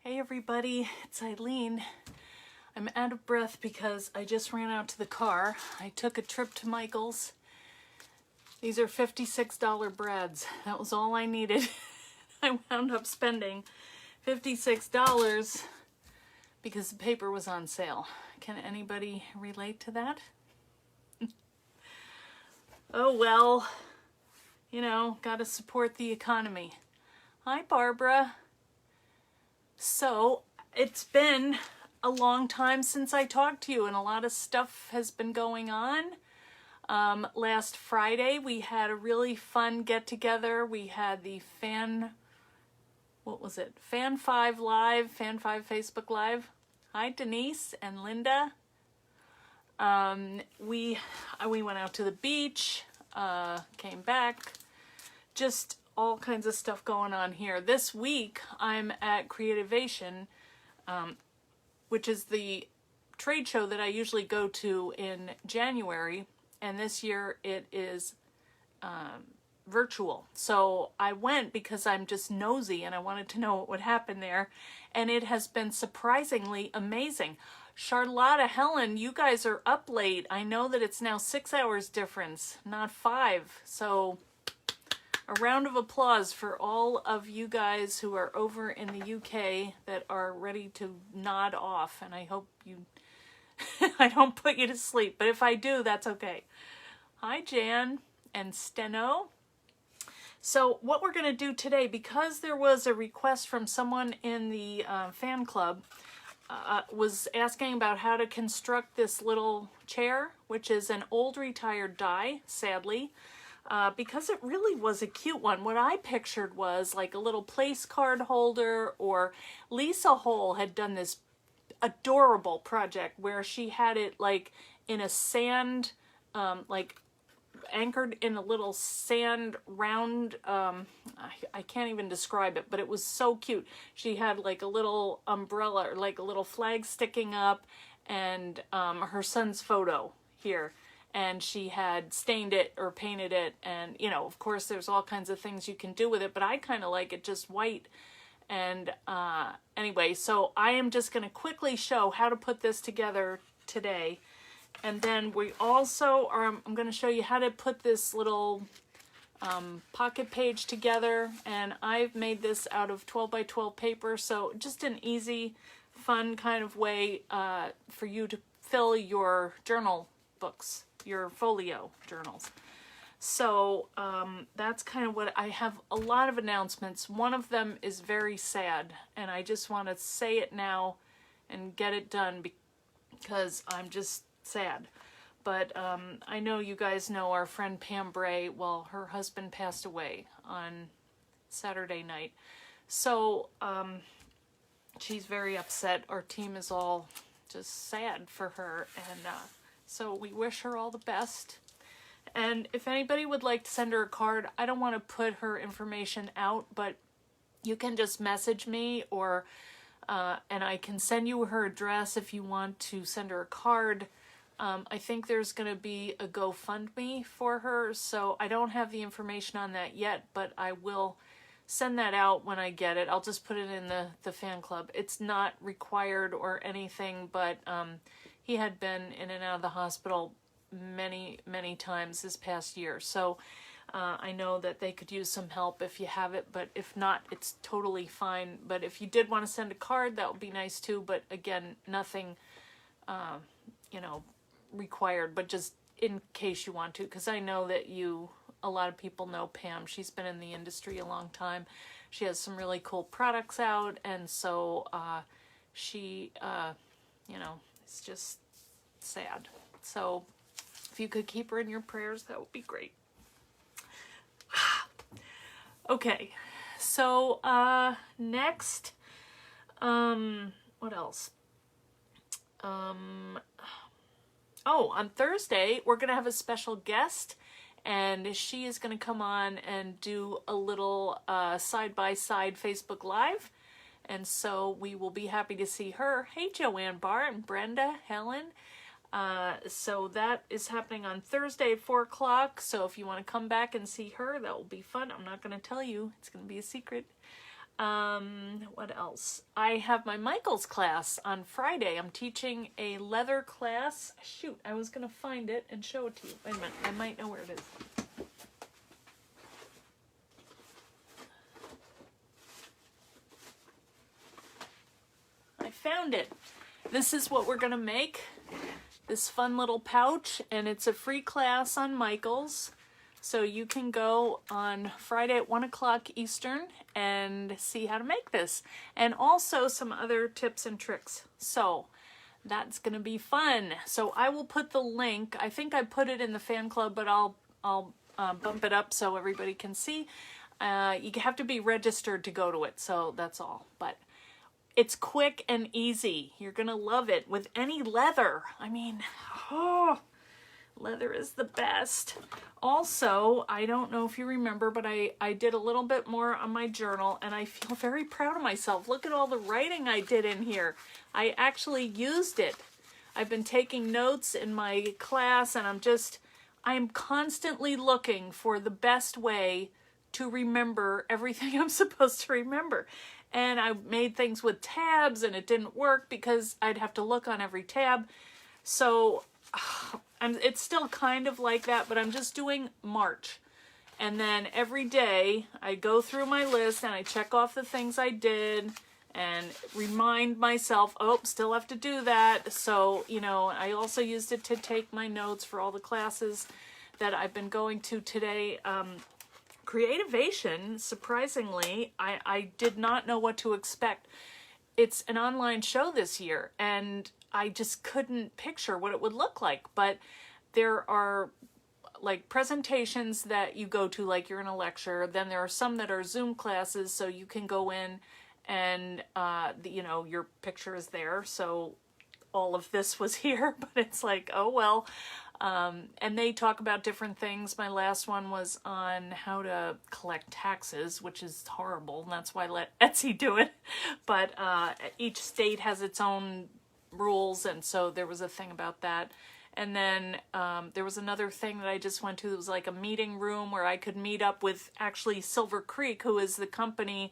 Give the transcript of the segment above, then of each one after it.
Hey everybody, it's Eileen. I'm out of breath because I just ran out to the car. I took a trip to Michael's. These are $56 breads. That was all I needed. I wound up spending $56 because the paper was on sale. Can anybody relate to that? Oh well, gotta support the economy. Hi Barbara. So, it's been a long time since I talked to you and a lot of stuff has been going on. Last Friday we had a really fun get-together. We had the Fan 5 Live, Fan 5 Facebook Live. Hi Denise and Linda. We went out to the beach, came back, just all kinds of stuff going on here. This week I'm at Creativation, which is the trade show that I usually go to in January, and this year it is virtual. So I went because I'm just nosy and I wanted to know what would happen there, and it has been surprisingly amazing. Charlotta, Helen, you guys are up late. I know that it's now 6 hours difference, not 5. So a round of applause for all of you guys who are over in the UK that are ready to nod off. And I hope I don't put you to sleep, but if I do, that's okay. Hi, Jan and Steno. So what we're going to do today, because there was a request from someone in the fan club, was asking about how to construct this little chair, which is an old retired die, sadly. Because it really was a cute one. What I pictured was like a little place card holder, or Lisa Hole had done this adorable project where she had it like in a sand, like anchored in a little sand round, I can't even describe it, but it was so cute. She had like a little umbrella, or like a little flag sticking up, and her son's photo here. And she had stained it or painted it, and of course there's all kinds of things you can do with it, but I kind of like it just white. And anyway, so I am just going to quickly show how to put this together today, and then we also I'm going to show you how to put this little pocket page together, and I've made this out of 12 by 12 paper, so just an easy, fun kind of way for you to fill your journal books, your folio journals. So that's kind of what I have. A lot of announcements. One of them is very sad, and I just want to say it now and get it done because I'm just sad. But I know you guys know our friend Pam Bray. Well, her husband passed away on Saturday night, so she's very upset. Our team is all just sad for her, and so we wish her all the best. And if anybody would like to send her a card, I don't want to put her information out, but you can just message me, or and I can send you her address if you want to send her a card. I think there's going to be a GoFundMe for her, so I don't have the information on that yet, but I will send that out when I get it. I'll just put it in the fan club. It's not required or anything, but he had been in and out of the hospital many, many times this past year. So I know that they could use some help if you have it, but if not, it's totally fine. But if you did want to send a card, that would be nice too. But again, nothing, required, but just in case you want to, because I know that a lot of people know Pam. She's been in the industry a long time. She has some really cool products out, and so she, it's just sad. So if you could keep her in your prayers, that would be great. Okay, so next, what else? On Thursday, we're going to have a special guest, and she is going to come on and do a little side-by-side Facebook Live, and so we will be happy to see her. Hey, Joanne Barr and Brenda, Helen. So that is happening on Thursday at 4 o'clock, so if you want to come back and see her, that will be fun. I'm not going to tell you. It's going to be a secret. What else? I have my Michaels class on Friday. I'm teaching a leather class. Shoot, I was going to find it and show it to you. Wait a minute, I might know where it is. I found it. This is what we're going to make. This fun little pouch, and it's a free class on Michaels. So you can go on Friday at 1 o'clock Eastern and see how to make this. And also some other tips and tricks. So that's going to be fun. So I will put the link. I think I put it in the fan club, but I'll bump it up so everybody can see. You have to be registered to go to it, so that's all. But it's quick and easy. You're going to love it with any leather. I mean, oh, leather is the best. Also, I don't know if you remember, but I did a little bit more on my journal, and I feel very proud of myself. Look at all the writing I did in here. I actually used it. I've been taking notes in my class, and I'm constantly looking for the best way to remember everything I'm supposed to remember. And I made things with tabs, and it didn't work because I'd have to look on every tab. So it's still kind of like that, but I'm just doing March. And then every day I go through my list and I check off the things I did and remind myself, oh, still have to do that. So, you know, I also used it to take my notes for all the classes that I've been going to today. Creativation, surprisingly, I did not know what to expect. It's an online show this year, and I just couldn't picture what it would look like. But there are like presentations that you go to like you're in a lecture. Then there are some that are Zoom classes, so you can go in and, you know, your picture is there. So all of this was here, but it's like, oh, well. And they talk about different things. My last one was on how to collect taxes, which is horrible, and that's why I let Etsy do it. But each state has its own rules, and so there was a thing about that. And then there was another thing that I just went to. It was like a meeting room where I could meet up with actually Silver Creek, who is the company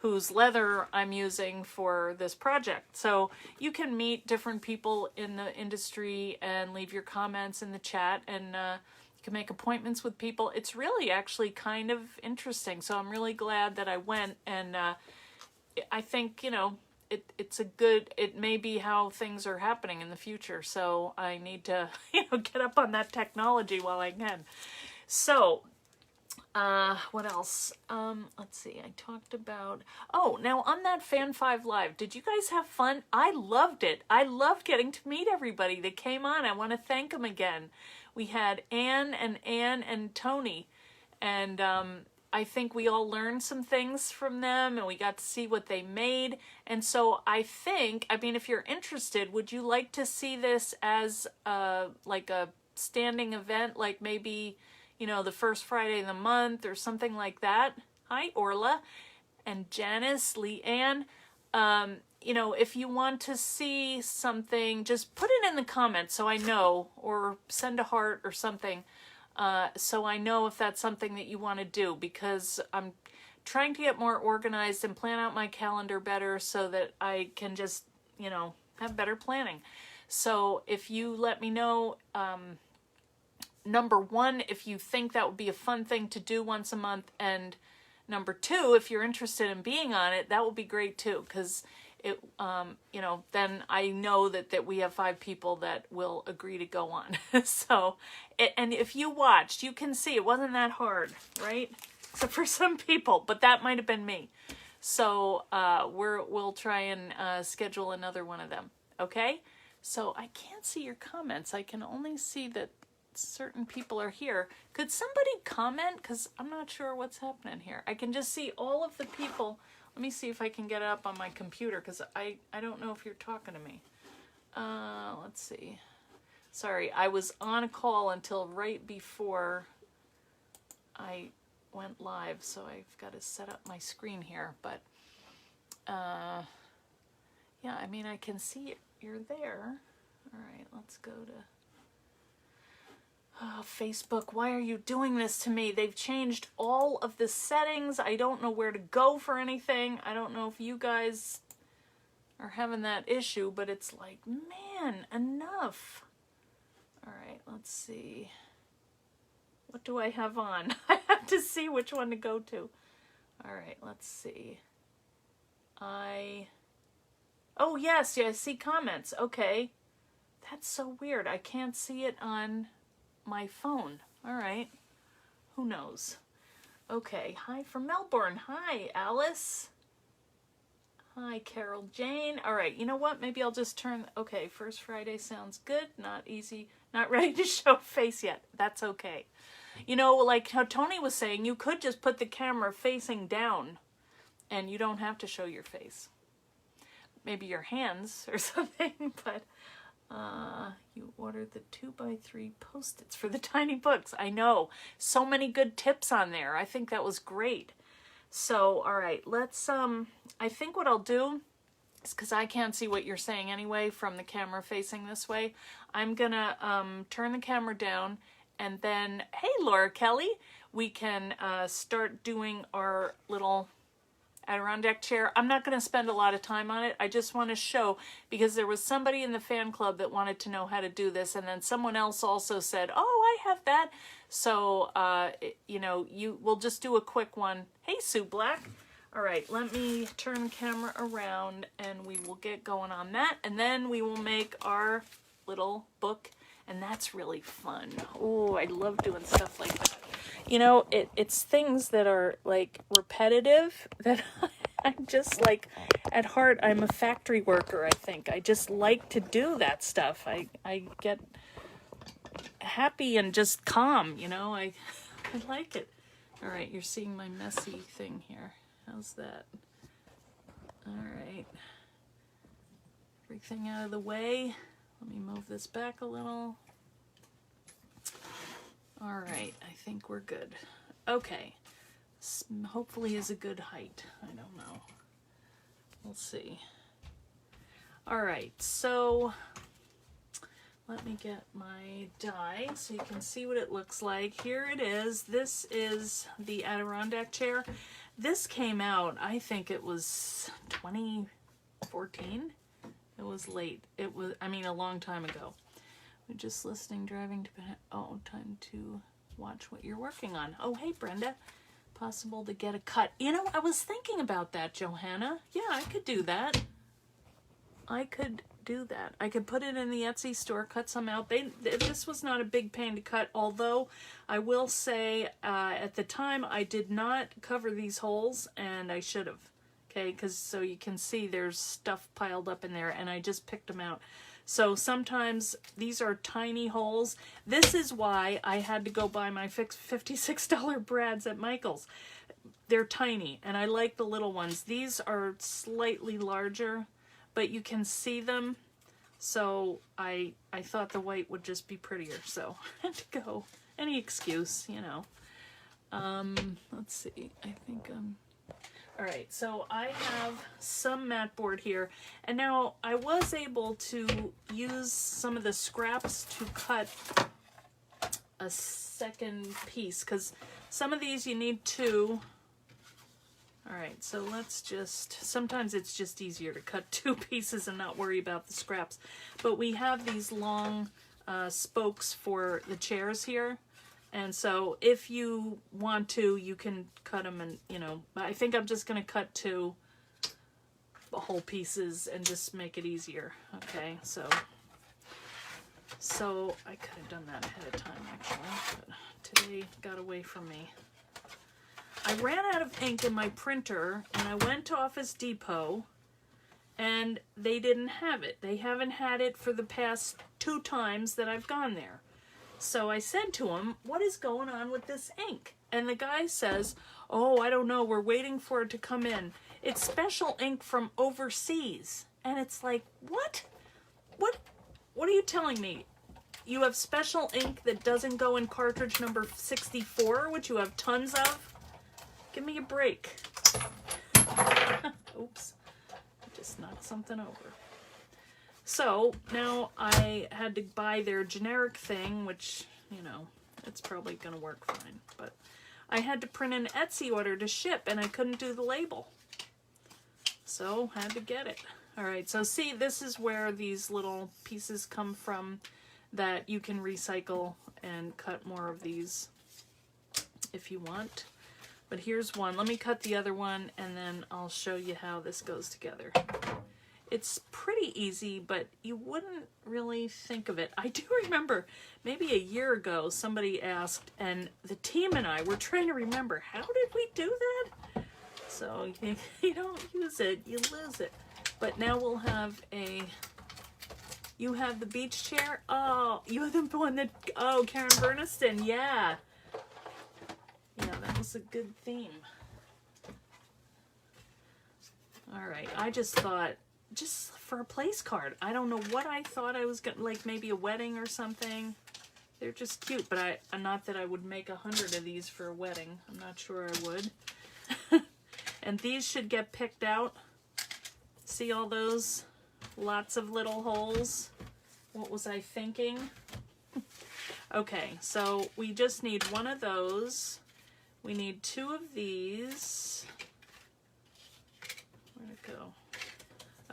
whose leather I'm using for this project. So you can meet different people in the industry and leave your comments in the chat, and you can make appointments with people. It's really actually kind of interesting. So I'm really glad that I went, and I think, you know, it may be how things are happening in the future. So I need to, you know, get up on that technology while I can. So what else? Let's see, I talked about, oh, now on that Fan 5 Live, did you guys have fun? I loved it. I loved getting to meet everybody that came on. I want to thank them again. We had Anne and Tony, and I think we all learned some things from them, and we got to see what they made. And so I think, I mean, if you're interested, would you like to see this as like a standing event, like maybe, you know, the first Friday of the month or something like that? Hi, Orla and Janice, Leanne. You know, if you want to see something, just put it in the comments so I know, or send a heart or something, so I know if that's something that you want to do, because I'm trying to get more organized and plan out my calendar better so that I can just, you know, have better planning. So if you let me know, number one, if you think that would be a fun thing to do once a month, and number two, if you're interested in being on it, that would be great too, because it, you know, then I know that we have 5 people that will agree to go on. So, and if you watched, you can see it wasn't that hard, right? Except for some people, but that might have been me. So we'll try and schedule another one of them. Okay? So I can't see your comments. I can only see that certain people are here. Could somebody comment? Because I'm not sure what's happening here. I can just see all of the people. Let me see if I can get it up on my computer, because I don't know if you're talking to me. Let's see. Sorry, I was on a call until right before I went live, so I've got to set up my screen here. But yeah, I mean, I can see you're there. All right, let's go to... Oh, Facebook, why are you doing this to me? They've changed all of the settings. I don't know where to go for anything. I don't know if you guys are having that issue, but it's like, man, enough. All right, let's see. What do I have on? I have to see which one to go to. All right, let's see. Oh, yes, yeah, I see comments. Okay. That's so weird. I can't see it on my phone. All right. Who knows? Okay. Hi from Melbourne. Hi, Alice. Hi, Carol Jane. All right. You know what? Maybe I'll just turn. Okay. First Friday sounds good. Not easy. Not ready to show face yet. That's okay. You know, like how Tony was saying, you could just put the camera facing down and you don't have to show your face. Maybe your hands or something, but you ordered the 2x3 Post-its for the tiny books. I know. So many good tips on there. I think that was great. So, all right, let's, I think what I'll do is, because I can't see what you're saying anyway from the camera facing this way, I'm gonna turn the camera down, and then, hey, Laura Kelly, we can start doing our little Adirondack chair. I'm not going to spend a lot of time on it. I just want to show, because there was somebody in the fan club that wanted to know how to do this, and then someone else also said, oh, I have that. So, you know, we'll just do a quick one. Hey, Sue Black. All right, let me turn the camera around, and we will get going on that, and then we will make our little book, and that's really fun. Oh, I love doing stuff like that. You know, it's things that are, like, repetitive that I'm just, like, at heart, I'm a factory worker, I think. I just like to do that stuff. I get happy and just calm, you know? I like it. All right, you're seeing my messy thing here. How's that? All right. Everything out of the way. Let me move this back a little. All right, I think we're good. Okay, this hopefully is a good height. I don't know. We'll see. All right, so let me get my die so you can see what it looks like. Here it is. This is the Adirondack chair. This came out, I think it was 2014. It was late. It was, I mean, a long time ago. We're just listening, driving to bed. Oh, time to watch what you're working on. Oh, hey, Brenda. Possible to get a cut. You know, I was thinking about that, Johanna. Yeah, I could do that. I could do that. I could put it in the Etsy store, cut some out. This was not a big pain to cut, although I will say at the time I did not cover these holes, and I should have. Okay, because so you can see there's stuff piled up in there, and I just picked them out. So sometimes these are tiny holes. This is why I had to go buy my $56 brads at Michael's. They're tiny, and I like the little ones. These are slightly larger, but you can see them. So I thought the white would just be prettier, so I had to go. Any excuse, you know. Let's see. I think all right, so I have some mat board here, and now I was able to use some of the scraps to cut a second piece, because some of these you need two. All right, so let's just, sometimes it's just easier to cut two pieces and not worry about the scraps. But we have these long spokes for the chairs here. And so if you want to, you can cut them, and, you know, I think I'm just going to cut two whole pieces and just make it easier. Okay, so I could have done that ahead of time, actually, but today got away from me. I ran out of ink in my printer, and I went to Office Depot, and they didn't have it. They haven't had it for the past 2 times that I've gone there. So I said to him, what is going on with this ink? And the guy says, oh, I don't know, we're waiting for it to come in. It's special ink from overseas. And it's like, what? What are you telling me? You have special ink that doesn't go in cartridge number 64, which you have tons of? Give me a break. Oops, I just knocked something over. So now I had to buy their generic thing, which you know, it's probably going to work fine. But I had to print an Etsy order to ship, and I couldn't do the label. So, had to get it. All right, so see, this is where these little pieces come from that you can recycle and cut more of these if you want. But here's one. Let me cut the other one, and then I'll show you how this goes together. It's pretty easy, but you wouldn't really think of it. I do remember maybe a year ago somebody asked, and the team and I were trying to remember, how did we do that? So you don't use it, you lose it. But now we'll have a, you have the beach chair. Oh, you have the one that, oh, Karen Berniston, yeah. Yeah, that was a good theme. All right, I just thought, just for a place card. I don't know what I thought I was gonna, like maybe a wedding or something. They're just cute, but not that I would make 100 of these for a wedding. I'm not sure I would. And these should get picked out. See all those? Lots of little holes. What was I thinking? Okay, so we just need one of those. We need 2 of these. Where'd it go?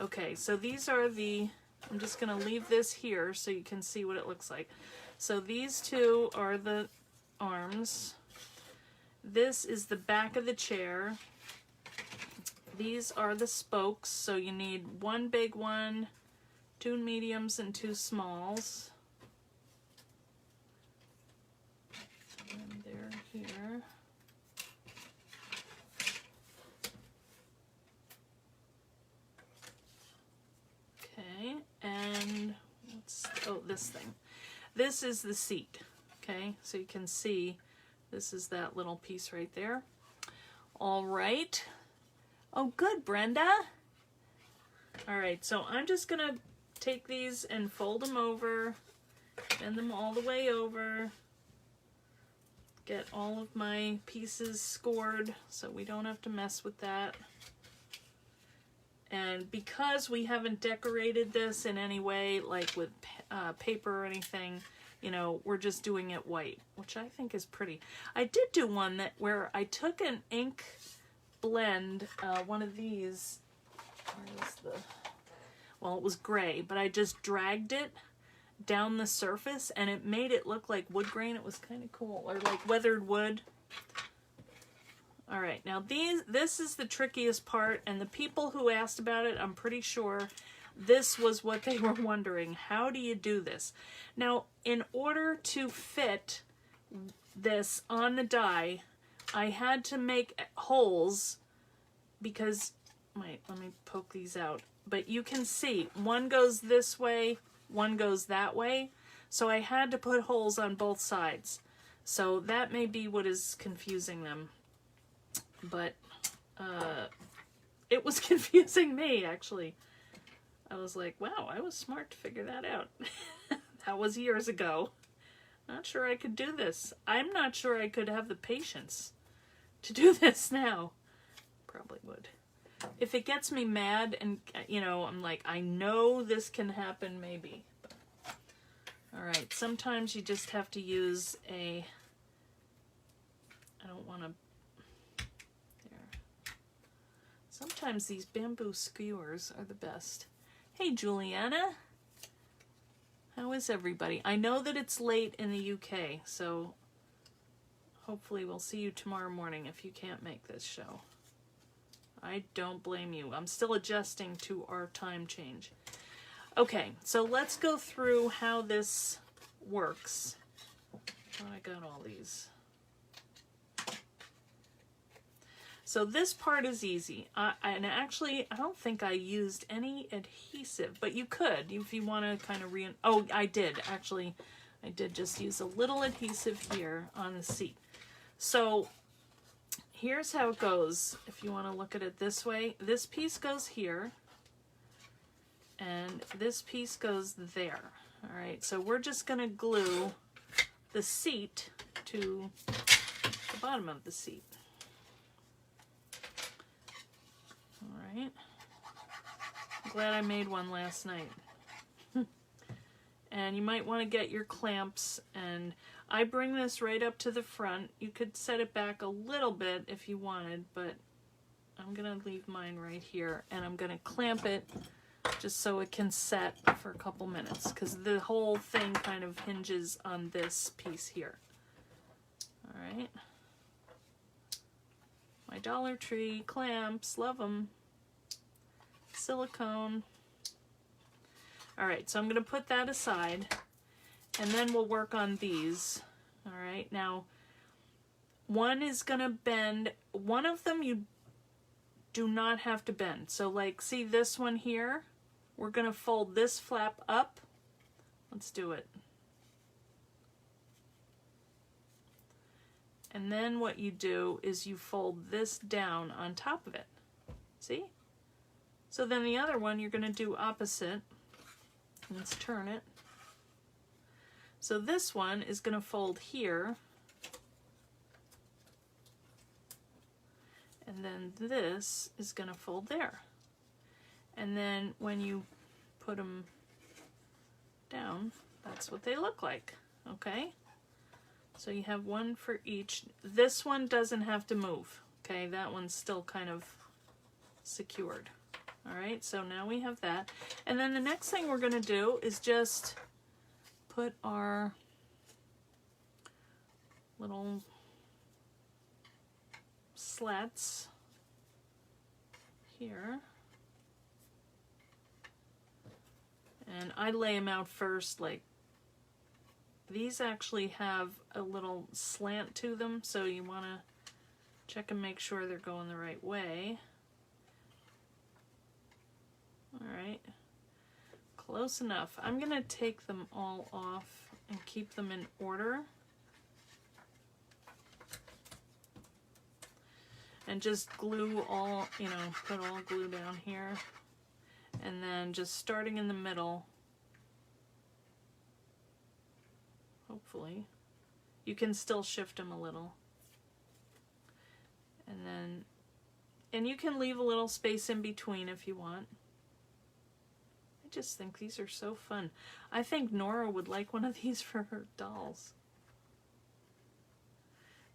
Okay, so these are the, I'm just going to leave this here so you can see what it looks like. So these 2 are the arms. This is the back of the chair. These are the spokes, so you need 1 big one, 2 mediums, and 2 smalls. And they're here. Okay, and this thing. This is the seat, okay? So you can see this is that little piece right there. All right. Oh, good, Brenda. All right, so I'm just going to take these and fold them over, bend them all the way over, get all of my pieces scored so we don't have to mess with that. And because we haven't decorated this in any way, like with paper or anything, you know, we're just doing it white, which I think is pretty. I did do one where I took an ink blend, one of these, well, it was gray, but I just dragged it down the surface and it made it look like wood grain. It was kind of cool, or like weathered wood. All right, now this is the trickiest part, and the people who asked about it, I'm pretty sure this was what they were wondering. How do you do this? Now, in order to fit this on the die, I had to make holes because, wait, let me poke these out. But you can see, one goes this way, one goes that way. So I had to put holes on both sides. So that may be what is confusing them. But it was confusing me, actually. I was like, wow, I was smart to figure that out. That was years ago. Not sure I could do this. I'm not sure I could have the patience to do this now. Probably would. If it gets me mad and, you know, I'm like, I know this can happen, maybe. But, all right, sometimes you just have to use I don't want to, sometimes these bamboo skewers are the best. Hey, Juliana. How is everybody? I know that it's late in the UK, so hopefully we'll see you tomorrow morning if you can't make this show. I don't blame you. I'm still adjusting to our time change. Okay, so let's go through how this works. Oh, I got all these. So this part is easy, and actually I don't think I used any adhesive, but you could if you want to kind of oh, I did actually. I did just use a little adhesive here on the seat. So here's how it goes. If you want to look at it this way, this piece goes here, and this piece goes there. All right, so we're just going to glue the seat to the bottom of the seat. All right. I'm glad I made one last night. And you might want to get your clamps, and I bring this right up to the front. You could set it back a little bit if you wanted, but I'm gonna leave mine right here, and I'm gonna clamp it just so it can set for a couple minutes, because the whole thing kind of hinges on this piece here. All right. My Dollar Tree clamps, love them. Silicone. All right, so I'm gonna put that aside, and then we'll work on these. All right, now one is gonna bend. One of them you do not have to bend. So like, see this one here? We're gonna fold this flap up. Let's do it. And then what you do is you fold this down on top of it. See? So then the other one you're gonna do opposite. Let's turn it. So this one is gonna fold here. And then this is gonna fold there. And then when you put them down, that's what they look like, okay? So you have one for each. This one doesn't have to move, okay? That one's still kind of secured. All right, so now we have that. And then the next thing we're gonna do is just put our little slats here. And I lay them out first, like these actually have a little slant to them, so you wanna check and make sure they're going the right way. All right, close enough. I'm gonna take them all off and keep them in order. And just glue all, you know, put all glue down here. And then just starting in the middle, hopefully, you can still shift them a little. And you can leave a little space in between if you want. I just think these are so fun. I think Nora would like one of these for her dolls.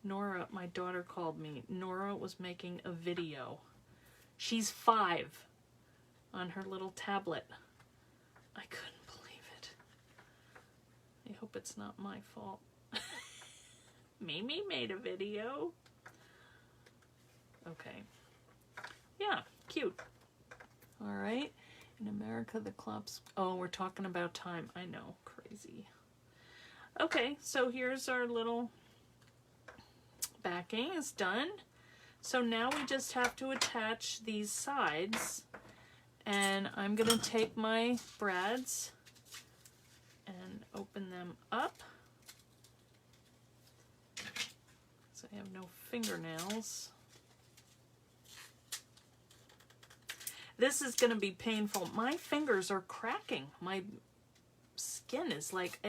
Nora, my daughter called me. Nora was making a video. She's 5 on her little tablet. I couldn't believe it. I hope it's not my fault. Mimi made a video. Okay. Yeah, cute. All right. In America, the clops. Oh, we're talking about time. I know, crazy. Okay, so here's our little backing is done. So now we just have to attach these sides, and I'm gonna take my brads and open them up. So I have no fingernails. This is gonna be painful. My fingers are cracking. My skin is like,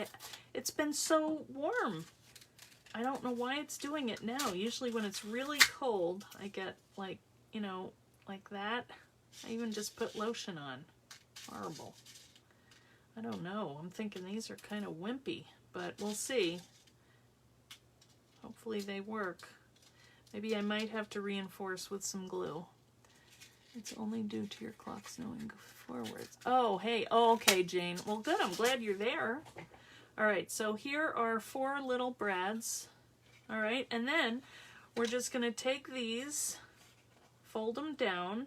it's been so warm. I don't know why it's doing it now. Usually when it's really cold, I get like, you know, like that. I even just put lotion on. Horrible. I don't know. I'm thinking these are kind of wimpy, but we'll see. Hopefully they work. Maybe I might have to reinforce with some glue. It's only due to your clocks knowing forwards. Oh, hey. Oh, okay, Jane. Well, good. I'm glad you're there. All right, so here are 4 little brads. All right, and then we're just going to take these, fold them down.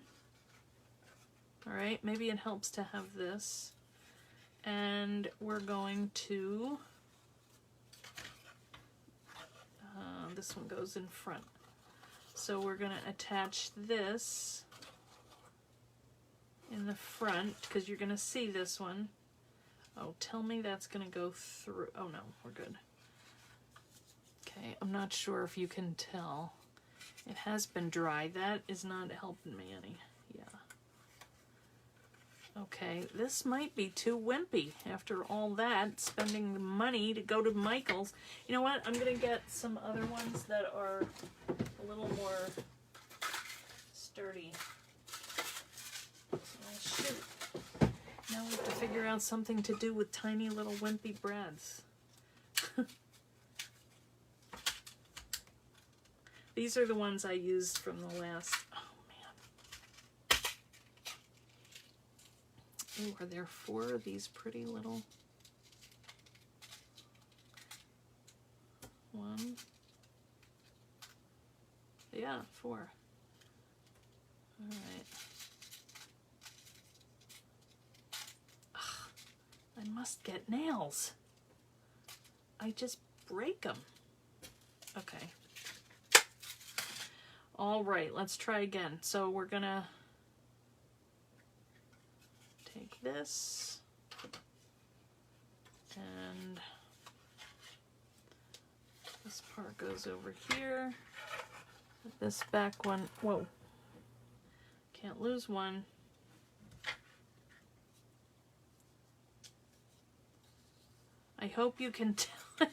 All right, maybe it helps to have this. And we're going to, this one goes in front. So we're going to attach this in the front, because you're going to see this one. Oh, tell me that's going to go through. Oh, no, we're good. Okay, I'm not sure if you can tell. It has been dry. That is not helping me any. Yeah. Okay, this might be too wimpy after all that, spending the money to go to Michael's. You know what? I'm going to get some other ones that are a little more sturdy. Oh, shoot. Now we have to figure figure out something to do with tiny little wimpy brads. These are the ones I used from the last, oh man. Ooh, are there 4 of these pretty little? 1. Yeah, 4. All right. Ugh, I must get nails. I just break them. Okay. All right, let's try again. So we're gonna take this and this part goes over here. This back one, whoa, can't lose one. I hope you can tell.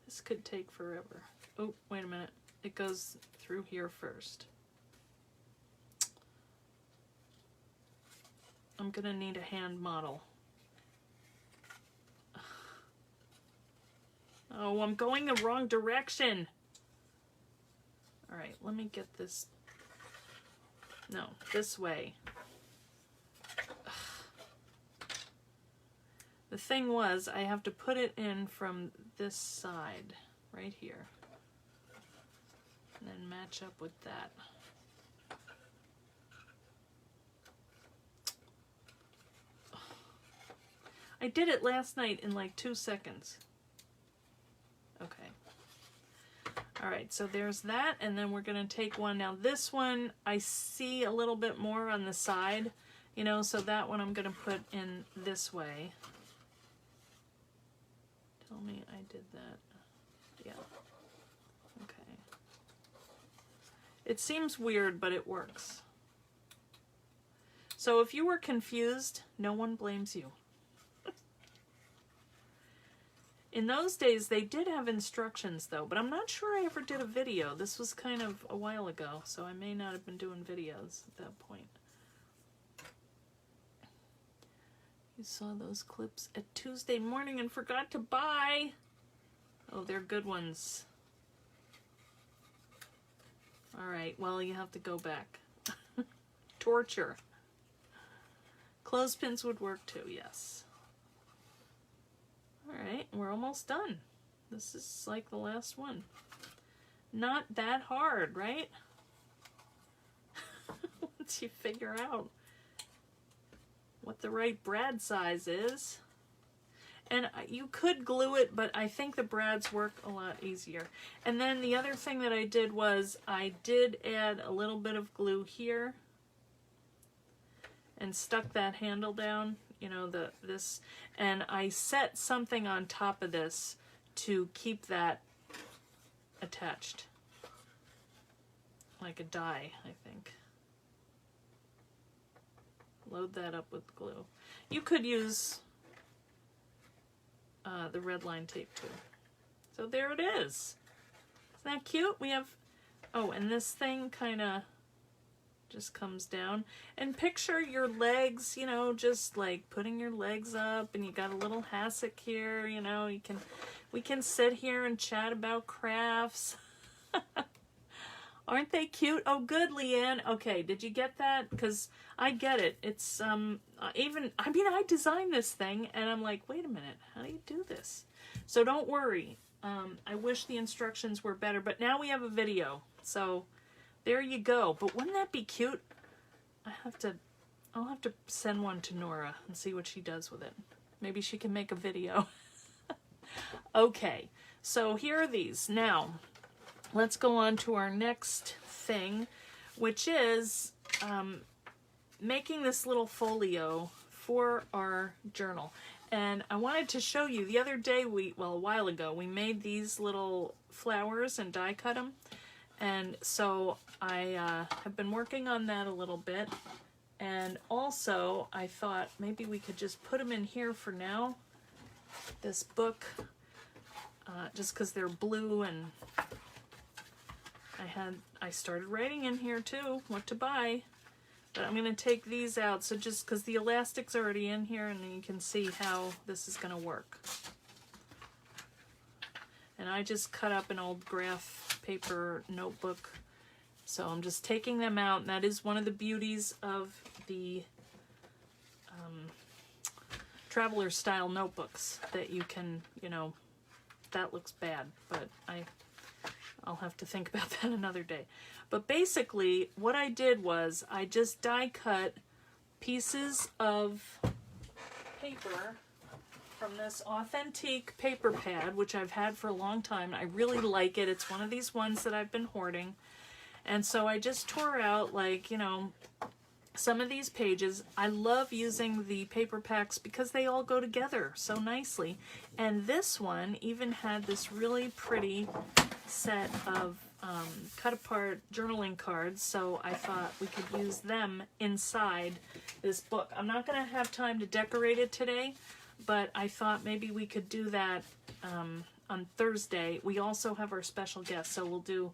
This could take forever. Oh, wait a minute. It goes through here first. I'm gonna need a hand model. Oh, I'm going the wrong direction. All right, let me get this. No, this way. The thing was, I have to put it in from this side, right here. And then match up with that. I did it last night in like 2 seconds. Okay. All right, so there's that, and then we're gonna take one. Now this one, I see a little bit more on the side, you know, so that one I'm gonna put in this way. Tell me I did that. Yeah. Okay. It seems weird, but it works. So if you were confused, no one blames you. In those days, they did have instructions, though, but I'm not sure I ever did a video. This was kind of a while ago, so I may not have been doing videos at that point. You saw those clips at Tuesday morning and forgot to buy. Oh, they're good ones. All right, well, you have to go back. Torture. Clothespins would work too, yes. Alright, we're almost done. This is like the last one. Not that hard, right? Once you figure out what the right brad size is. And you could glue it, but I think the brads work a lot easier. And then the other thing that I did was I did add a little bit of glue here and stuck that handle down, you know, this, and I set something on top of this to keep that attached, like a die, I think. Load that up with glue. You could use the red line tape too. So there it is. Isn't that cute? We have, oh, and this thing kind of just comes down. And picture your legs, you know, just like putting your legs up, and you got a little hassock here, you know, we can sit here and chat about crafts. Aren't they cute? Oh, good, Leanne. Okay, did you get that? Because I get it. It's, I designed this thing, and I'm like, wait a minute, how do you do this? So don't worry. I wish the instructions were better, but now we have a video. So there you go. But wouldn't that be cute? I'll have to send one to Nora and see what she does with it. Maybe she can make a video. Okay, so here are these. Now, let's go on to our next thing, which is making this little folio for our journal. And I wanted to show you, the other day, a while ago, we made these little flowers and die cut them. And so I have been working on that a little bit. And also, I thought maybe we could just put them in here for now. This book, just because they're blue, and I started writing in here too, what to buy. But I'm going to take these out, so just because the elastic's already in here, and then you can see how this is going to work. And I just cut up an old graph paper notebook, so I'm just taking them out, and that is one of the beauties of the traveler style notebooks, that you can, you know, that looks bad, but I'll have to think about that another day. But basically, what I did was I just die cut pieces of paper from this Authentique paper pad, which I've had for a long time. I really like it. It's one of these ones that I've been hoarding. And so I just tore out, like, you know, some of these pages. I love using the paper packs because they all go together so nicely. And this one even had this really pretty set of cut apart journaling cards, so I thought we could use them inside this book. I'm not going to have time to decorate it today, but I thought maybe we could do that on Thursday. We also have our special guest, so we'll do,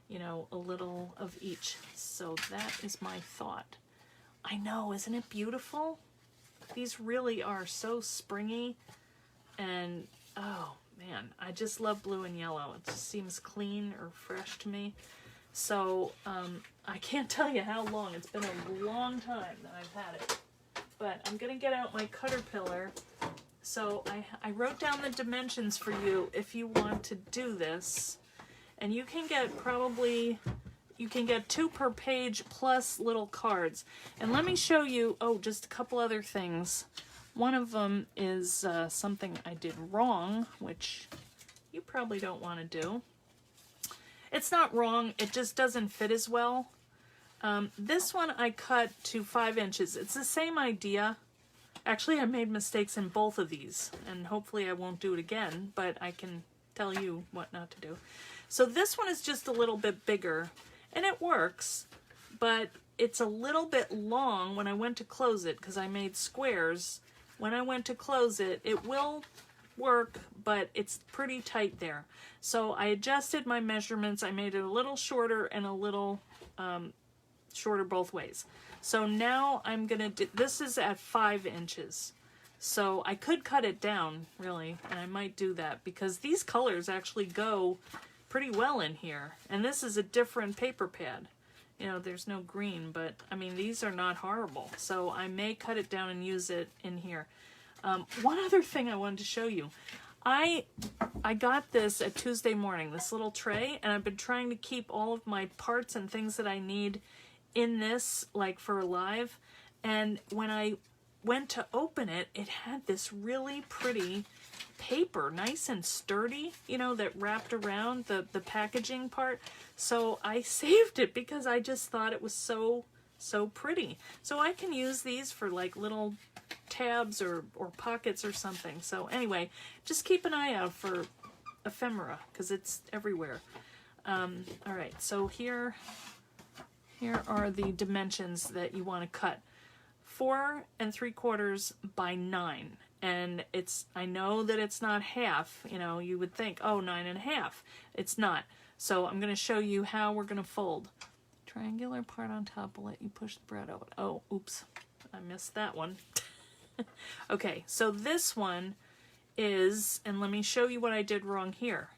you know, a little of each. So that is my thought. I know, isn't it beautiful? These really are so springy, and oh man, I just love blue and yellow. It just seems clean or fresh to me. So I can't tell you how long. It's been a long time that I've had it. But I'm going to get out my Cutterpillar. So I wrote down the dimensions for you if you want to do this. And you can get probably, you can get 2 per page plus little cards. And let me show you, oh, just a couple other things. One of them is something I did wrong, which you probably don't want to do. It's not wrong, it just doesn't fit as well. This one I cut to 5 inches. It's the same idea. Actually, I made mistakes in both of these, and hopefully I won't do it again, but I can tell you what not to do. So this one is just a little bit bigger, and it works, but it's a little bit long when I went to close it, because I made squares. When I went to close it, it will work, but it's pretty tight there. So I adjusted my measurements. I made it a little shorter and a little shorter both ways. So now I'm gonna do, this is at 5 inches. So I could cut it down, really, and I might do that because these colors actually go pretty well in here. And this is a different paper pad. You know, there's no green, but I mean, these are not horrible. So I may cut it down and use it in here. One other thing I wanted to show you. I got this at Tuesday morning, this little tray, and I've been trying to keep all of my parts and things that I need in this, like for live. And when I went to open it, it had this really pretty paper, nice and sturdy, you know, that wrapped around the packaging part. So I saved it because I just thought it was so pretty. So I can use these for like little tabs or pockets or something. So anyway, just keep an eye out for ephemera because it's everywhere. All right, so here are the dimensions that you want to cut. 4 3/4 by 9. And it's, I know that it's not half, you know, you would think, oh, 9 1/2. It's not. So I'm going to show you how we're going to fold. Triangular part on top will let you push the bread out. Oh, oops, I missed that one. Okay, so this one is, and let me show you what I did wrong here.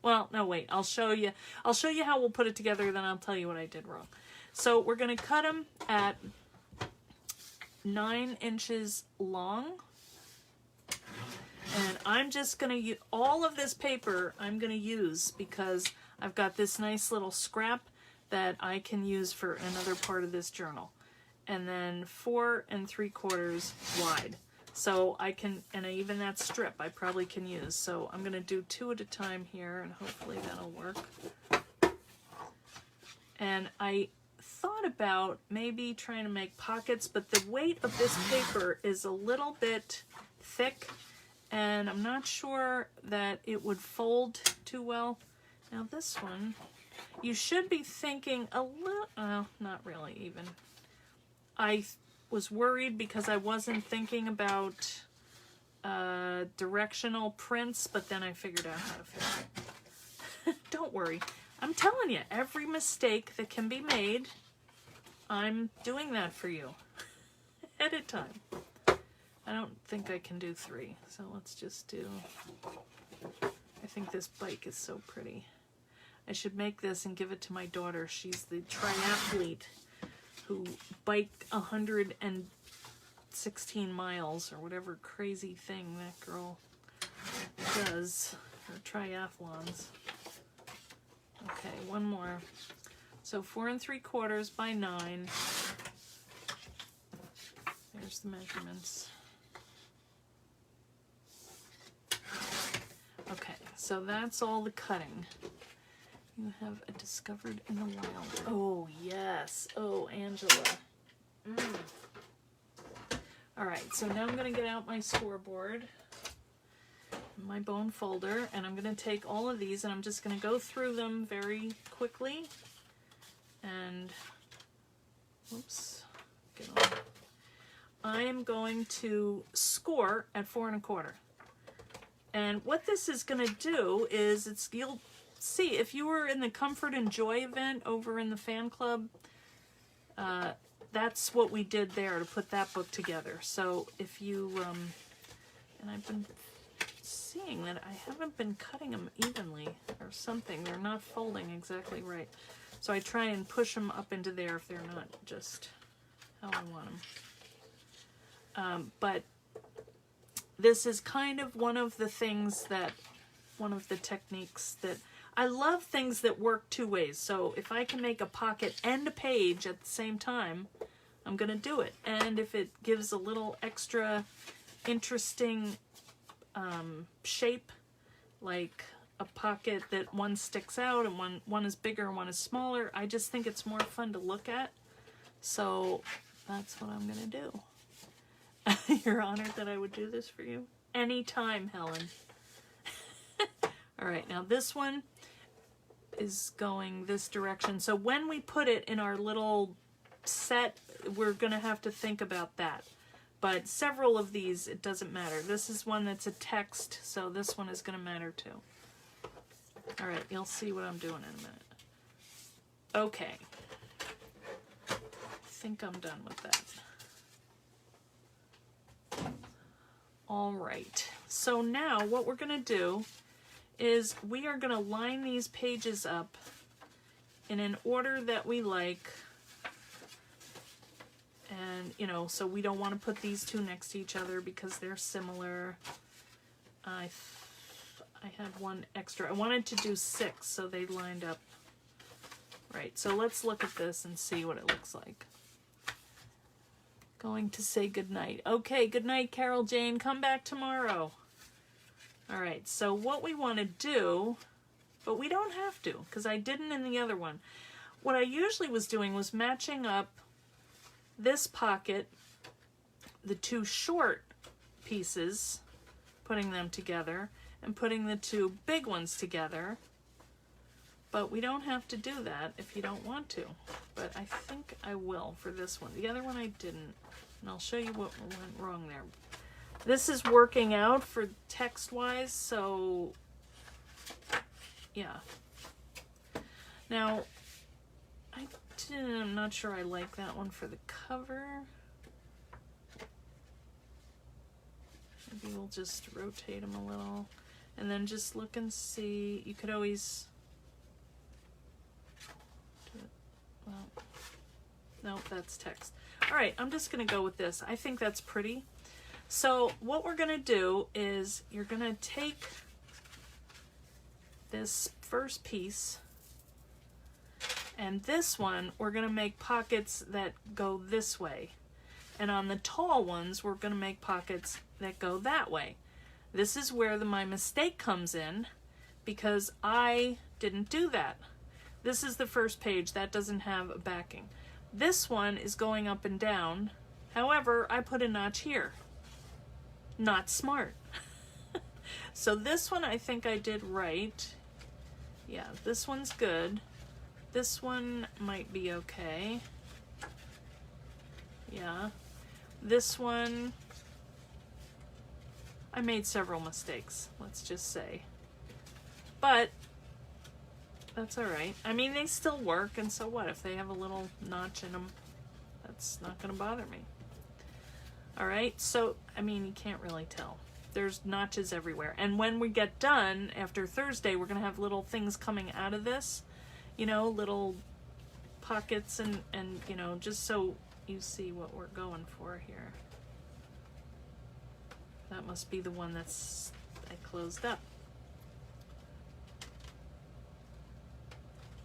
Well, no, wait, I'll show you how we'll put it together, then I'll tell you what I did wrong. So we're going to cut them at 9 inches long. And I'm just going to use all of this paper I'm going to use because I've got this nice little scrap that I can use for another part of this journal. And then 4 3/4 wide. So I can, and even that strip I probably can use. So I'm going to do 2 at a time here and hopefully that'll work. And I thought about maybe trying to make pockets, but the weight of this paper is a little bit thick and I'm not sure that it would fold too well. Now this one, you should be thinking a little, not really even. I was worried because I wasn't thinking about directional prints, but then I figured out how to fix it. Don't worry. I'm telling you, every mistake that can be made, I'm doing that for you. Edit time. I don't think I can do 3, so let's just do... I think this bike is so pretty. I should make this and give it to my daughter. She's the triathlete who biked 116 miles or whatever crazy thing that girl does for triathlons. Okay, one more. So 4 3/4 by 9. There's the measurements. Okay, so that's all the cutting. You have a discovered in the wild. Oh, yes. Oh, Angela. All right, so now I'm going to get out my scoreboard, my bone folder, and I'm going to take all of these and I'm just going to go through them very quickly. And, oops, get on. I am going to score at 4 1/4. And what this is going to do is you'll see, if you were in the Comfort and Joy event over in the fan club, that's what we did there to put that book together. So if you, and I've been seeing that I haven't been cutting them evenly or something. They're not folding exactly right. So I try and push them up into there if they're not just how I want them. But this is kind of one of the techniques that I love, things that work 2 ways. So if I can make a pocket and a page at the same time, I'm going to do it. And if it gives a little extra interesting shape, like a pocket that one sticks out and one is bigger and one is smaller, I just think it's more fun to look at. So that's what I'm going to do. You're honored that I would do this for you? Anytime, Helen. All right, now this one is going this direction. So when we put it in our little set, we're going to have to think about that. But several of these, it doesn't matter. This is one that's a text, so this one is going to matter too. All right, you'll see what I'm doing in a minute. Okay. I think I'm done with that. All right, so now what we're going to do is we are going to line these pages up in an order that we like. And, you know, so we don't want to put these 2 next to each other because they're similar. I had one extra. I wanted to do 6 so they lined up. Right, so let's look at this and see what it looks like. Going to say goodnight. Okay, goodnight, Carol Jane. Come back tomorrow. All right, so what we want to do, but we don't have to because I didn't in the other one. What I usually was doing was matching up this pocket, the 2 short pieces, putting them together, and putting the 2 big ones together. But we don't have to do that if you don't want to. But I think I will for this one. The other one I didn't. And I'll show you what went wrong there. This is working out for text-wise, so yeah. Now, I'm not sure I like that one for the cover. Maybe we'll just rotate them a little. And then just look and see. You could always... Well, no, that's text. All right, I'm just going to go with this. I think that's pretty. So what we're going to do is you're going to take this first piece, and this one we're going to make pockets that go this way. And on the tall ones, we're going to make pockets that go that way. This is where my mistake comes in because I didn't do that. This is the first page. That doesn't have a backing. This one is going up and down. However, I put a notch here. Not smart. So this one I think I did right. Yeah, this one's good. This one might be okay. Yeah. This one, I made several mistakes, let's just say. But that's all right. I mean, they still work, and so what if they have a little notch in them? That's not going to bother me. All right, so, I mean, you can't really tell. There's notches everywhere. And when we get done, after Thursday, we're going to have little things coming out of this, you know, little pockets and you know, just so you see what we're going for here. That must be the one that's I closed up.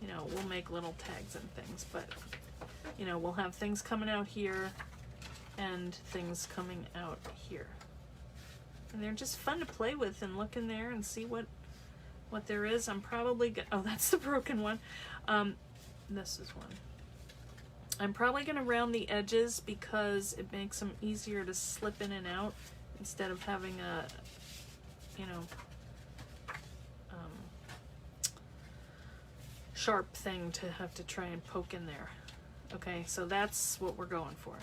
You know, we'll make little tags and things, but, you know, we'll have things coming out here and things coming out here. And they're just fun to play with and look in there and see what there is. I'm probably oh, that's the broken one. This is one. I'm probably going to round the edges because it makes them easier to slip in and out instead of having a, you know, sharp thing to have to try and poke in there. Okay, so that's what we're going for.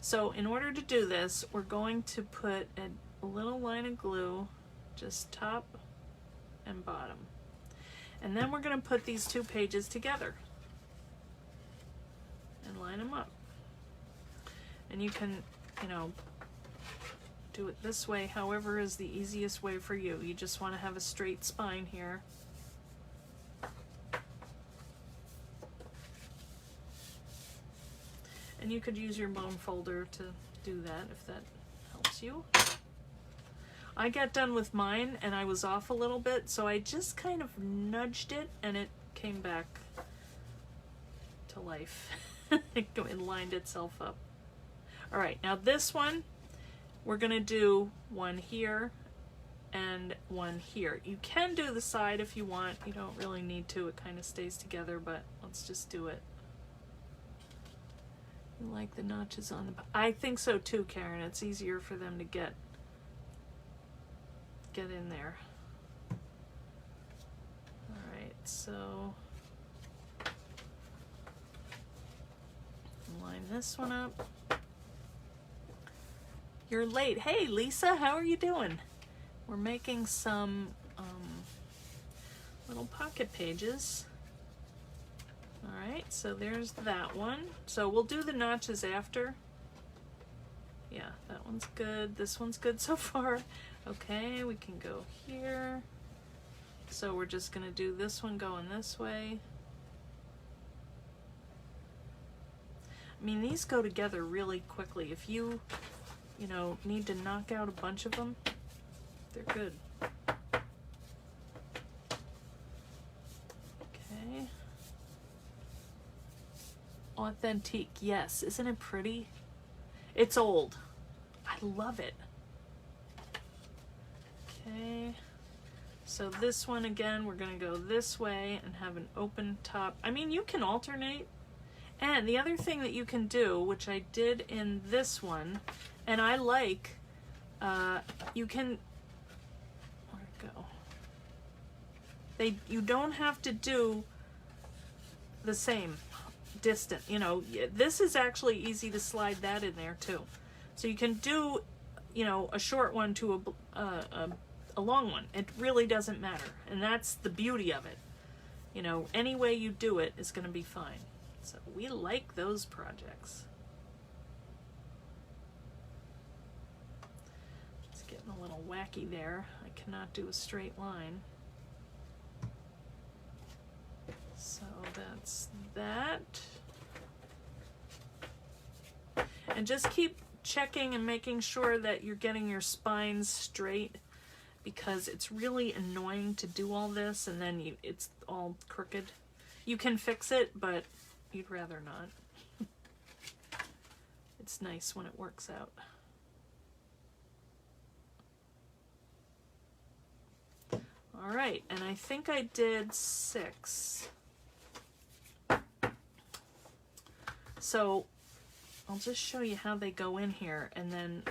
So in order to do this, we're going to put a little line of glue just top and bottom. And then we're going to put these 2 pages together and line them up. And you can, you know, do it this way, however is the easiest way for you. You just want to have a straight spine here. And you could use your bone folder to do that if that helps you. I got done with mine and I was off a little bit, so I just kind of nudged it and it came back to life. It lined itself up. All right, now this one, we're gonna do one here and one here. You can do the side if you want. You don't really need to. It kind of stays together, but let's just do it. You like the notches on the... I think so too, Karen. It's easier for them to get in there. All right, so line this one up. You're late. Hey, Lisa, how are you doing? We're making some little pocket pages. All right, so there's that one. So we'll do the notches after. Yeah, that one's good. This one's good so far. Okay, we can go here. So we're just gonna do this one going this way. I mean, these go together really quickly. If you know, need to knock out a bunch of them, they're good. Okay. Authentique, yes. Isn't it pretty? It's old. I love it. Okay. So this one again, we're gonna go this way and have an open top. I mean, you can alternate. And the other thing that you can do, which I did in this one, and I like, you can, where'd it go? You don't have to do the same distance. You know, this is actually easy to slide that in there too. So you can do, you know, a short one to a long one. It really doesn't matter. And that's the beauty of it. You know, any way you do it is going to be fine. So we like those projects. It's getting a little wacky there. I cannot do a straight line. So that's that. And just keep checking and making sure that you're getting your spines straight, because it's really annoying to do all this and then it's all crooked. You can fix it, but you'd rather not. It's nice when it works out. All right, and I think I did 6. So I'll just show you how they go in here, and then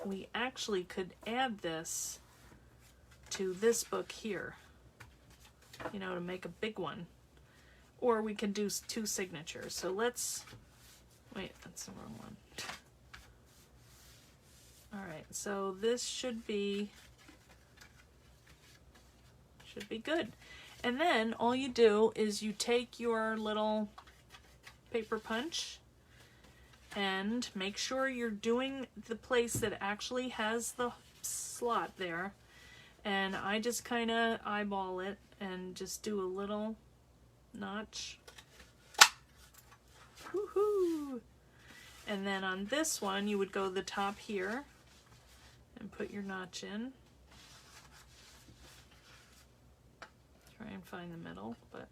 we actually could add this to this book here, you know, to make a big one. Or we can do 2 signatures. So let's, wait, that's the wrong one. All right, so this should be good. And then all you do is you take your little paper punch And make sure you're doing the place that actually has the slot there. And I just kind of eyeball it and just do a little notch. Woohoo! And then on this one, you would go the top here and put your notch in. Try and find the middle, but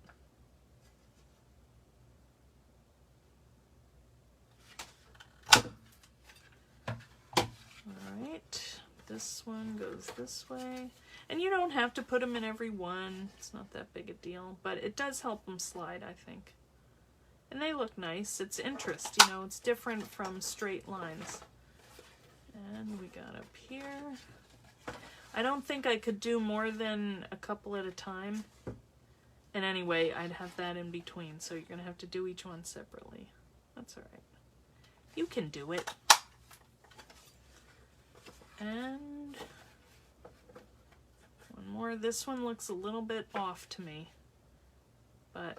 alright, this one goes this way. And you don't have to put them in every one. It's not that big a deal, but it does help them slide, I think. And they look nice. It's interest, you know, it's different from straight lines. And we got up here. I don't think I could do more than a couple at a time. And anyway, I'd have that in between, so you're going to have to do each one separately. That's all right. You can do it. And one more. This one looks a little bit off to me, but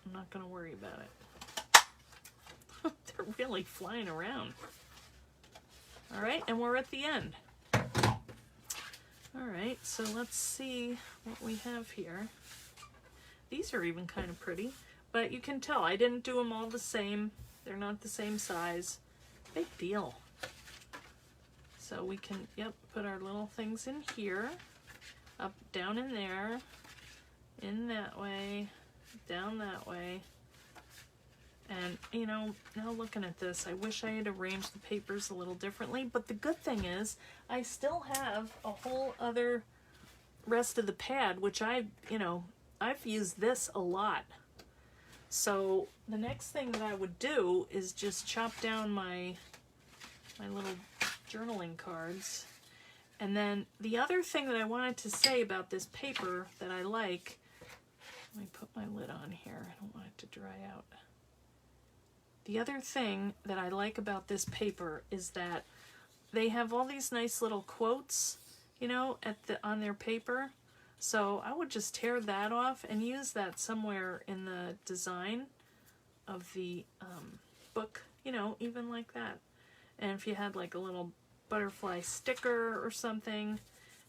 I'm not going to worry about it. They're really flying around. All right, and we're at the end. All right, so let's see what we have here. These are even kind of pretty, but you can tell I didn't do them all the same. They're not the same size. Big deal. So we can, yep, put our little things in here, up, down in there, in that way, down that way. And, you know, now looking at this, I wish I had arranged the papers a little differently, but the good thing is I still have a whole other rest of the pad, which I've used this a lot. So the next thing that I would do is just chop down my little journaling cards. And then the other thing that I wanted to say about this paper that I like, let me put my lid on here, I don't want it to dry out. The other thing that I like about this paper is that they have all these nice little quotes, you know, on their paper. So I would just tear that off and use that somewhere in the design of the book, you know, even like that. And if you had like a little butterfly sticker or something,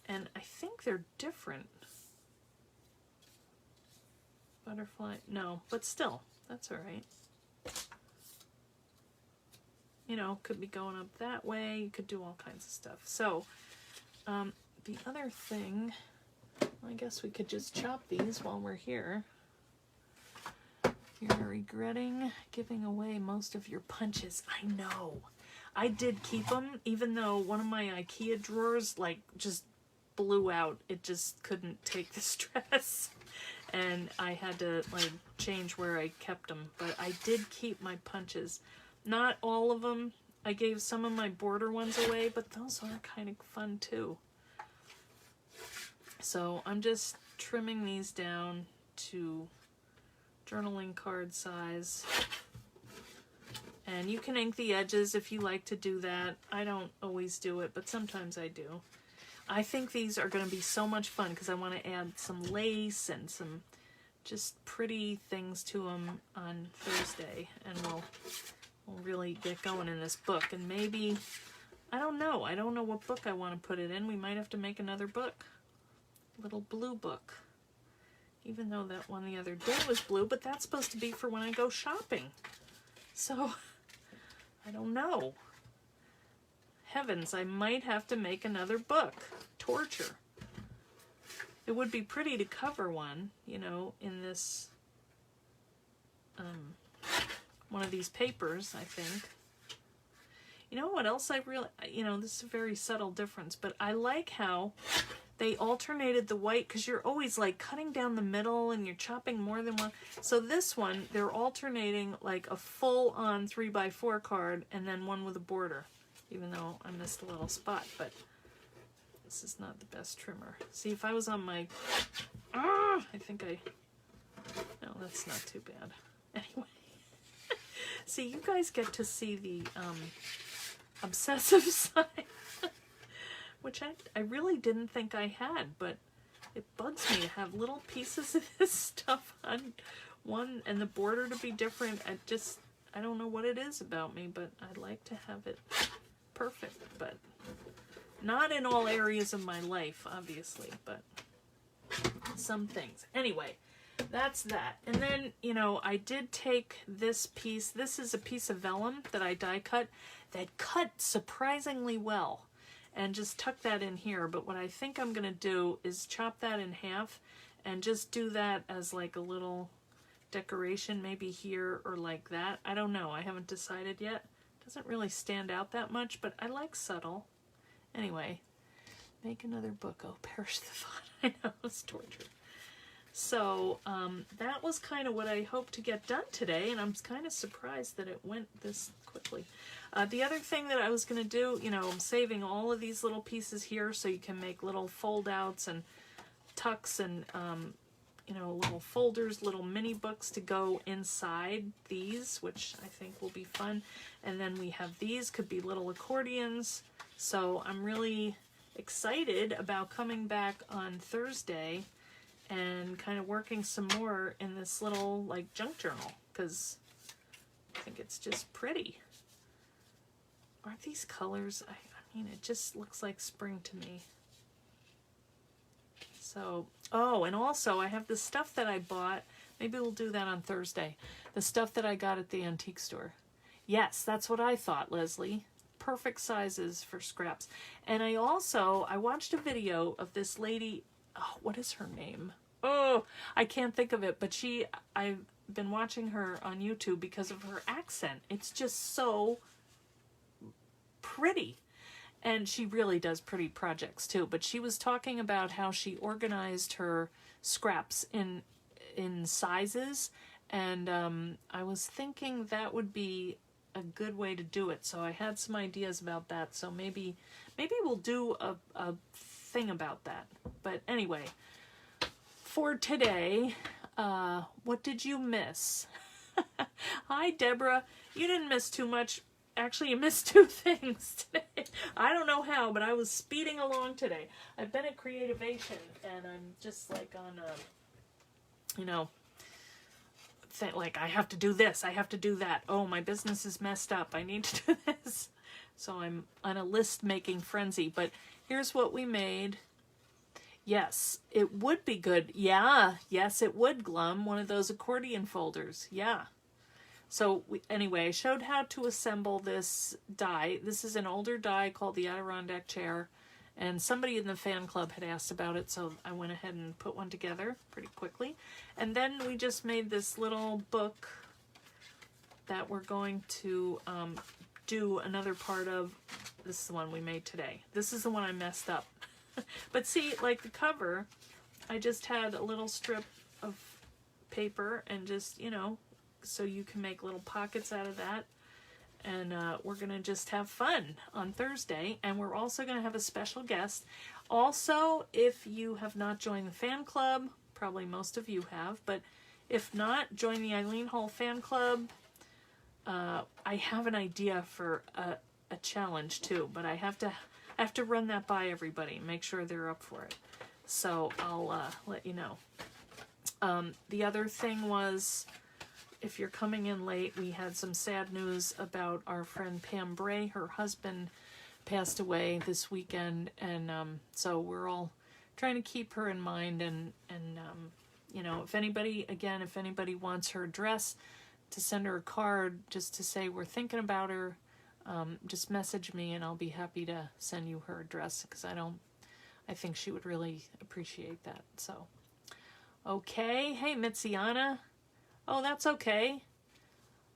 and I think they're different. Butterfly, no, but still, that's all right. You know, could be going up that way. You could do all kinds of stuff. So, the other thing, I guess we could just chop these while we're here. You're regretting giving away most of your punches. I know. I did keep them, even though one of my IKEA drawers, like, just blew out. It just couldn't take the stress. And I had to, like, change where I kept them. But I did keep my punches. Not all of them. I gave some of my border ones away, but those are kind of fun too. So I'm just trimming these down to journaling card size. And you can ink the edges if you like to do that. I don't always do it, but sometimes I do. I think these are going to be so much fun because I want to add some lace and some just pretty things to them on Thursday. And we'll really get going in this book. And maybe, I don't know what book I want to put it in. We might have to make another book. Little blue book. Even though that one the other day was blue, but that's supposed to be for when I go shopping. So, I don't know. Heavens, I might have to make another book. Torture. It would be pretty to cover one, you know, in this, one of these papers, I think. You know what else I really, you know, this is a very subtle difference, but I like how they alternated the white, because you're always like cutting down the middle and you're chopping more than one. So this one, they're alternating like a full-on 3x4 card and then one with a border, even though I missed a little spot, but this is not the best trimmer. See, if I was on my, no, that's not too bad. Anyway. See, you guys get to see the obsessive side, which I really didn't think I had, but it bugs me to have little pieces of this stuff on one and the border to be different. I don't know what it is about me, but I like to have it perfect, but not in all areas of my life, obviously, but some things. Anyway, that's that. And then, you know, I did take this piece. This is a piece of vellum that I die cut that cut surprisingly well, and just tuck that in here. But what I think I'm going to do is chop that in half and just do that as like a little decoration, maybe here or like that. I don't know. I haven't decided yet. Doesn't really stand out that much, but I like subtle. Anyway, make another book. Oh, perish the thought. I know, it's torture. So that was kind of what I hoped to get done today, and I'm kind of surprised that it went this quickly. The other thing that I was going to do, you know, I'm saving all of these little pieces here so you can make little fold outs and tucks and, you know, little folders, little mini books to go inside these, which I think will be fun. And then we have these, could be little accordions. So I'm really excited about coming back on Thursday and kind of working some more in this little like junk journal, because I think it's just pretty. Aren't these colors? I mean, it just looks like spring to me. So, oh, and also I have the stuff that I bought. Maybe we'll do that on Thursday. The stuff that I got at the antique store. Yes, that's what I thought, Leslie. Perfect sizes for scraps. And I watched a video of this lady. Oh, what is her name? Oh, I can't think of it, but I've been watching her on YouTube because of her accent. It's just so pretty. And she really does pretty projects too. But she was talking about how she organized her scraps in sizes. And I was thinking that would be a good way to do it. So I had some ideas about that. So maybe we'll do a thing about that. But anyway, for today, what did you miss? Hi, Deborah. You didn't miss too much. Actually, you missed two things today. I don't know how, but I was speeding along today. I've been at Creativation, and I'm just like on a, you know, like I have to do this, I have to do that. Oh, my business is messed up. I need to do this. So I'm on a list-making frenzy. But here's what we made. Yes, it would be good. Yeah, yes, it would, Glum. One of those accordion folders. Yeah. So anyway, I showed how to assemble this die. This is an older die called the Adirondack Chair. And somebody in the fan club had asked about it, so I went ahead and put one together pretty quickly. And then we just made this little book that we're going to do another part of. This is the one we made today. This is the one I messed up. But see, like the cover, I just had a little strip of paper and just, you know, so you can make little pockets out of that. And we're going to just have fun on Thursday. And we're also going to have a special guest. Also, if you have not joined the fan club, probably most of you have, but if not, join the Eileen Hall fan club. I have an idea for a challenge too, but I have to run that by everybody and make sure they're up for it. So I'll let you know. The other thing was, if you're coming in late, we had some sad news about our friend Pam Bray. Her husband passed away this weekend, and so we're all trying to keep her in mind. And you know, if anybody wants her address, to send her a card just to say we're thinking about her, just message me and I'll be happy to send you her address, because I think she would really appreciate that. So, okay. Hey, Mitziana. Oh, that's okay.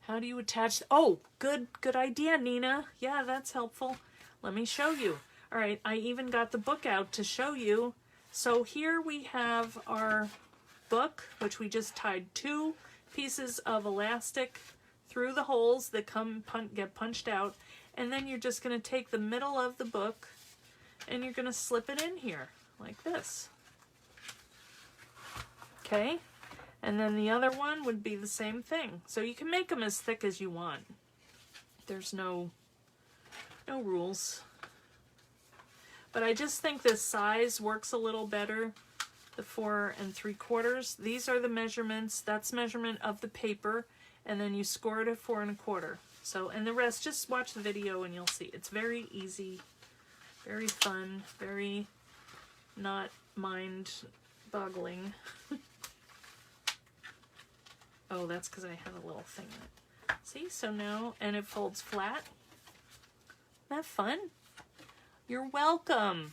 How do you attach? Oh, good idea, Nina. Yeah, that's helpful. Let me show you. All right, I even got the book out to show you. So here we have our book, which we just tied 2 pieces of elastic through the holes that get punched out. And then you're just going to take the middle of the book and you're going to slip it in here like this. Okay? And then the other one would be the same thing. So you can make them as thick as you want. There's no rules. But I just think this size works a little better. The 4 3/4. These are the measurements. That's measurement of the paper. and then you score it at 4 1/4. So, and the rest, just watch the video and you'll see. It's very easy, very fun, very not mind-boggling. Oh, that's because I had a little thing in it. See, so now, and it folds flat. Isn't that fun? You're welcome.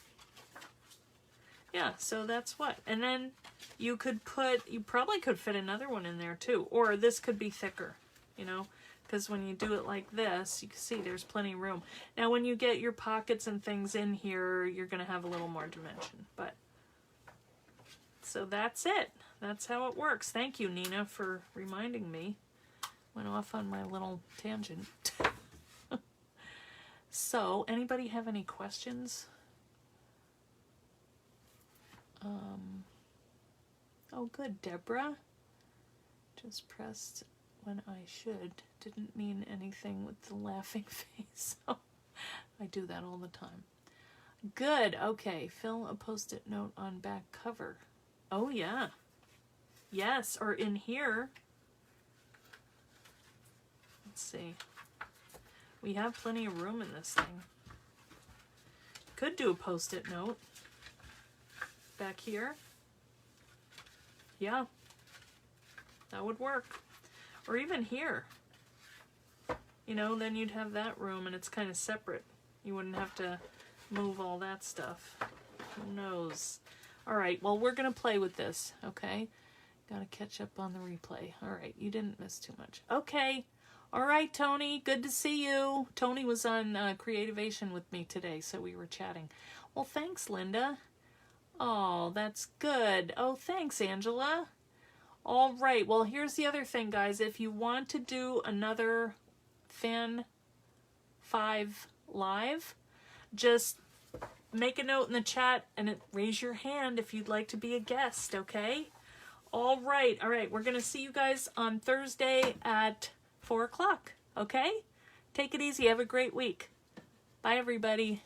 Yeah, so that's what. And then you probably could fit another one in there too. Or this could be thicker, you know, because when you do it like this, you can see there's plenty of room. Now, when you get your pockets and things in here, you're going to have a little more dimension. But, so that's it. That's how it works. Thank you, Nina, for reminding me. Went off on my little tangent. So, anybody have any questions? Oh, good, Deborah. Just pressed when I should. Didn't mean anything with the laughing face. I do that all the time. Good, okay. Fill a post-it note on back cover. Oh, yeah. Yes, or in here. Let's see. We have plenty of room in this thing. Could do a post-it note. Back here. Yeah. That would work. Or even here. You know, then you'd have that room and it's kind of separate. You wouldn't have to move all that stuff. Who knows? All right, well, we're going to play with this, okay? Got to catch up on the replay. All right, you didn't miss too much. Okay. All right, Tony, good to see you. Tony was on Creativation with me today, so we were chatting. Well, thanks, Linda. Oh, that's good. Oh, thanks, Angela. All right, well, here's the other thing, guys. If you want to do another Fan 5 live, just make a note in the chat and raise your hand if you'd like to be a guest, okay? All right, we're going to see you guys on Thursday at 4 o'clock, okay? Take it easy. Have a great week. Bye, everybody.